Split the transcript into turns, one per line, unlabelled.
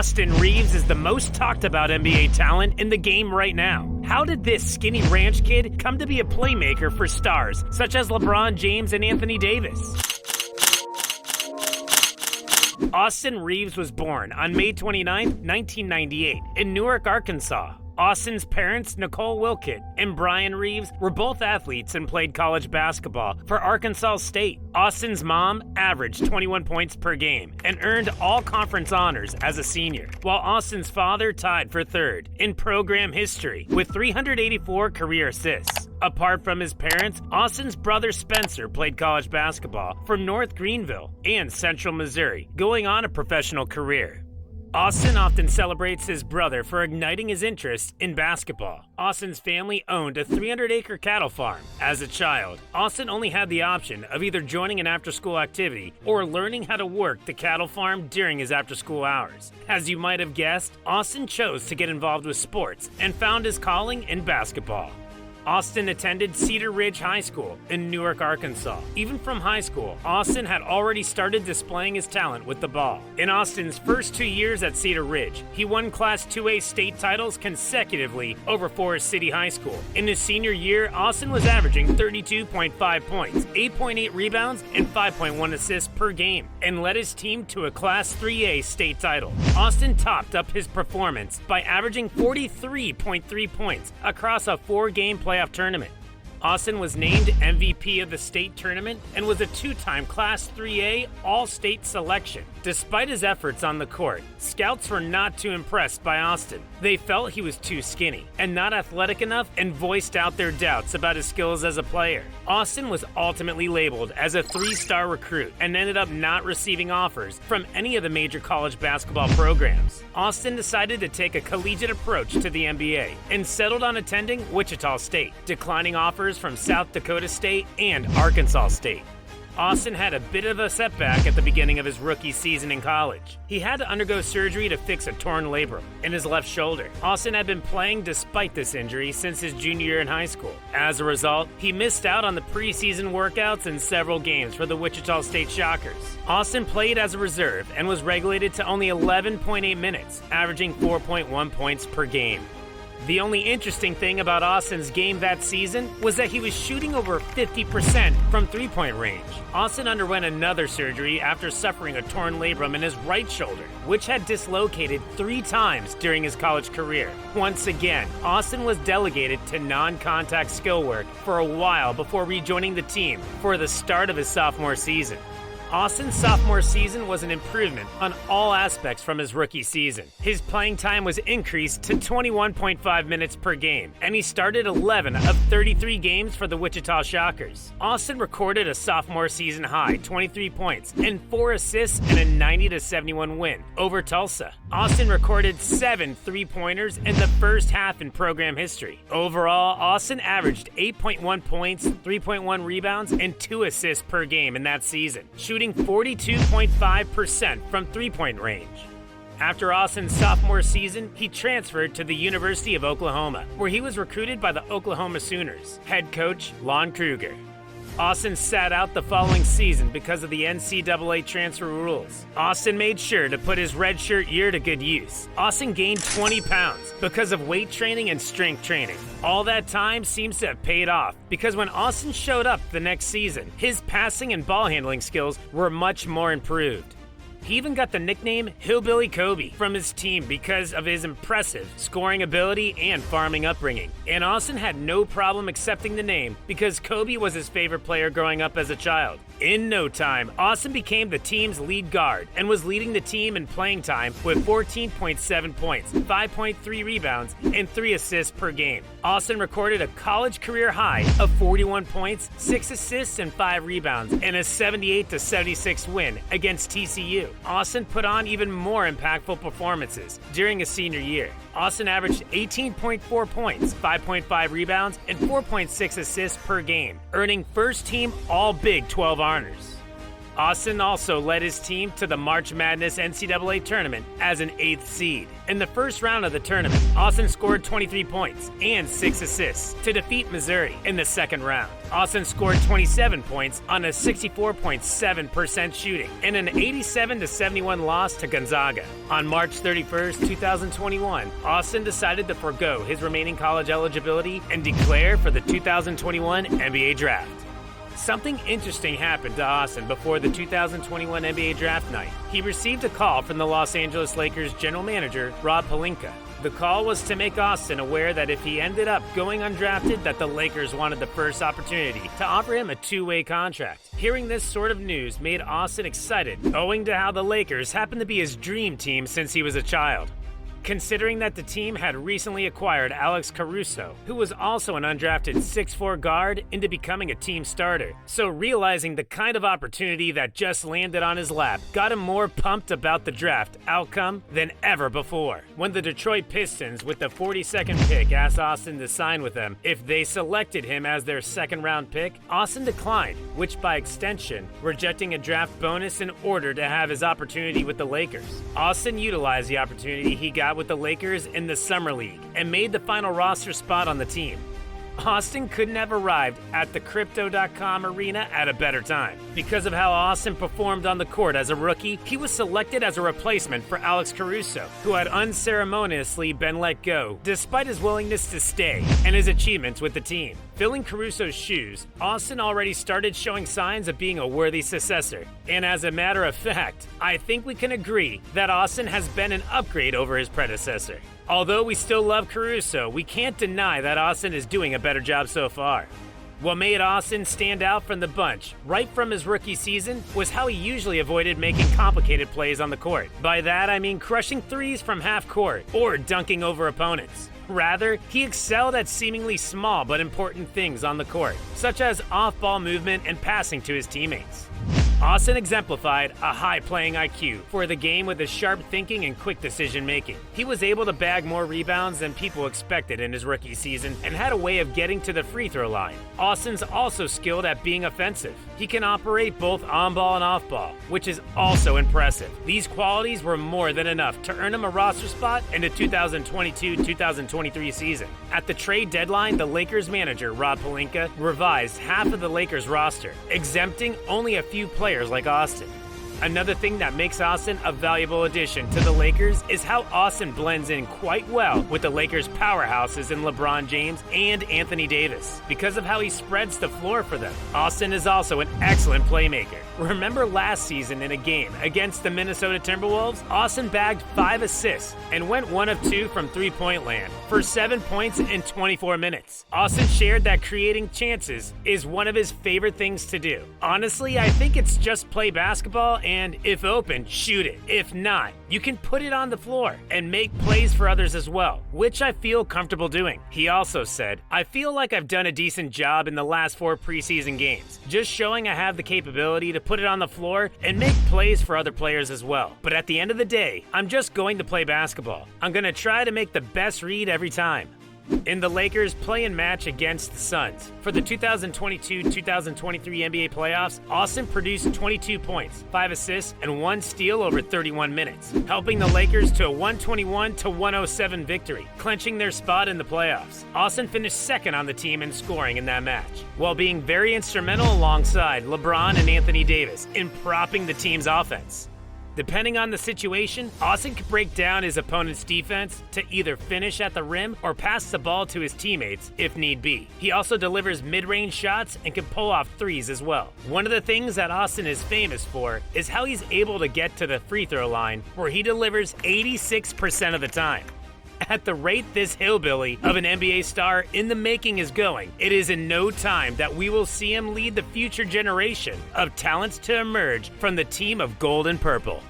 Austin Reaves is the most talked about NBA talent in the game right now. How did this skinny ranch kid come to be a playmaker for stars such as LeBron James and Anthony Davis? Austin Reaves was born on May 29, 1998, in Newark, Arkansas. Austin's parents, Nicole Wilkett and Brian Reaves, were both athletes and played college basketball for Arkansas State. Austin's mom averaged 21 points per game and earned all-conference honors as a senior, while Austin's father tied for third in program history with 384 career assists. Apart from his parents, Austin's brother Spencer played college basketball for North Greenville and Central Missouri, going on a professional career. Austin often celebrates his brother for igniting his interest in basketball. Austin's family owned a 300-acre cattle farm. As a child, Austin only had the option of either joining an after-school activity or learning how to work the cattle farm during his after-school hours. As you might have guessed, Austin chose to get involved with sports and found his calling in basketball. Austin attended Cedar Ridge High School in Newark, Arkansas. Even from high school, Austin had already started displaying his talent with the ball. In Austin's first 2 years at Cedar Ridge, he won Class 2A state titles consecutively over Forest City High School. In his senior year, Austin was averaging 32.5 points, 8.8 rebounds, and 5.1 assists per game, and led his team to a Class 3A state title. Austin topped up his performance by averaging 43.3 points across a 4-game playoff tournament. Austin was named MVP of the state tournament and was a 2-time Class 3A All-State selection. Despite his efforts on the court, scouts were not too impressed by Austin. They felt he was too skinny and not athletic enough and voiced out their doubts about his skills as a player. Austin was ultimately labeled as a 3-star recruit and ended up not receiving offers from any of the major college basketball programs. Austin decided to take a collegiate approach to the NBA and settled on attending Wichita State, declining offers from South Dakota State and Arkansas State. Austin had a bit of a setback at the beginning of his rookie season in college. He had to undergo surgery to fix a torn labrum in his left shoulder. Austin had been playing despite this injury since his junior year in high school. As a result, he missed out on the preseason workouts and several games for the Wichita State Shockers. Austin played as a reserve and was regulated to only 11.8 minutes, averaging 4.1 points per game. The only interesting thing about Austin's game that season was that he was shooting over 50% from three-point range. Austin underwent another surgery after suffering a torn labrum in his right shoulder, which had dislocated 3 times during his college career. Once again, Austin was delegated to non-contact skill work for a while before rejoining the team for the start of his sophomore season. Austin's sophomore season was an improvement on all aspects from his rookie season. His playing time was increased to 21.5 minutes per game, and he started 11 of 33 games for the Wichita Shockers. Austin recorded a sophomore season high 23 points and 4 assists in a 90-71 win over Tulsa. Austin recorded 7 3-pointers in the first half in program history. Overall, Austin averaged 8.1 points, 3.1 rebounds, and 2 assists per game in that season, shooting 42.5% from three-point range. After Austin's sophomore season, he transferred to the University of Oklahoma, where he was recruited by the Oklahoma Sooners head coach Lon Kruger. Austin sat out the following season because of the NCAA transfer rules. Austin made sure to put his redshirt year to good use. Austin gained 20 pounds because of weight training and strength training. All that time seems to have paid off because when Austin showed up the next season, his passing and ball handling skills were much more improved. He even got the nickname Hillbilly Kobe from his team because of his impressive scoring ability and farming upbringing. And Austin had no problem accepting the name because Kobe was his favorite player growing up as a child. In no time, Austin became the team's lead guard and was leading the team in playing time with 14.7 points, 5.3 rebounds, and 3 assists per game. Austin recorded a college career high of 41 points, 6 assists, and 5 rebounds in a 78-76 win against TCU. Austin put on even more impactful performances during his senior year. Austin averaged 18.4 points, 5.5 rebounds, and 4.6 assists per game, earning first-team All-Big 12 honors. Austin also led his team to the March Madness NCAA tournament as an 8th seed. In the first round of the tournament, Austin scored 23 points and 6 assists to defeat Missouri in the second round. Austin scored 27 points on a 64.7% shooting in an 87-71 loss to Gonzaga. On March 31st, 2021, Austin decided to forego his remaining college eligibility and declare for the 2021 NBA Draft. Something interesting happened to Austin before the 2021 NBA Draft night. He received a call from the Los Angeles Lakers general manager, Rob Pelinka. The call was to make Austin aware that if he ended up going undrafted, that the Lakers wanted the first opportunity to offer him a two-way contract. Hearing this sort of news made Austin excited, owing to how the Lakers happened to be his dream team since he was a child. Considering that the team had recently acquired Alex Caruso, who was also an undrafted 6'4" guard, into becoming a team starter. So realizing the kind of opportunity that just landed on his lap got him more pumped about the draft outcome than ever before. When the Detroit Pistons, with the 42nd pick, asked Austin to sign with them if they selected him as their second-round pick, Austin declined, which by extension, rejecting a draft bonus in order to have his opportunity with the Lakers. Austin utilized the opportunity he got with the Lakers in the Summer League and made the final roster spot on the team. Austin couldn't have arrived at the Crypto.com arena at a better time. Because of how Austin performed on the court as a rookie, he was selected as a replacement for Alex Caruso, who had unceremoniously been let go, despite his willingness to stay and his achievements with the team. Filling Caruso's shoes, Austin already started showing signs of being a worthy successor. And as a matter of fact, I think we can agree that Austin has been an upgrade over his predecessor. Although we still love Caruso, we can't deny that Austin is doing a better job so far. What made Austin stand out from the bunch right from his rookie season was how he usually avoided making complicated plays on the court. By that I mean crushing threes from half court or dunking over opponents. Rather, he excelled at seemingly small but important things on the court, such as off-ball movement and passing to his teammates. Austin exemplified a high playing IQ for the game with his sharp thinking and quick decision making. He was able to bag more rebounds than people expected in his rookie season and had a way of getting to the free throw line. Austin's also skilled at being offensive. He can operate both on ball and off ball, which is also impressive. These qualities were more than enough to earn him a roster spot in the 2022-2023 season. At the trade deadline, the Lakers manager, Rob Pelinka, revised half of the Lakers roster, exempting only a few players like Austin. Another thing that makes Austin a valuable addition to the Lakers is how Austin blends in quite well with the Lakers' powerhouses in LeBron James and Anthony Davis. Because of how he spreads the floor for them, Austin is also an excellent playmaker. Remember last season in a game against the Minnesota Timberwolves, Austin bagged 5 assists and went 1 of 2 from three-point land for 7 points in 24 minutes. Austin shared that creating chances is one of his favorite things to do. Honestly, I think it's just play basketball and if open, shoot it. If not, you can put it on the floor and make plays for others as well, which I feel comfortable doing. He also said, "I feel like I've done a decent job in the last 4 preseason games, just showing I have the capability to put it on the floor and make plays for other players as well. But at the end of the day, I'm just going to play basketball. I'm going to try to make the best read every time." In the Lakers' play-in match against the Suns for the 2022-2023 NBA playoffs, Austin produced 22 points, 5 assists, and 1 steal over 31 minutes, helping the Lakers to a 121-107 victory, clinching their spot in the playoffs. Austin finished second on the team in scoring in that match, while being very instrumental alongside LeBron and Anthony Davis in propping the team's offense. Depending on the situation, Austin can break down his opponent's defense to either finish at the rim or pass the ball to his teammates if need be. He also delivers mid-range shots and can pull off threes as well. One of the things that Austin is famous for is how he's able to get to the free throw line, where he delivers 86% of the time. At the rate this hillbilly of an NBA star in the making is going, it is in no time that we will see him lead the future generation of talents to emerge from the team of gold and purple.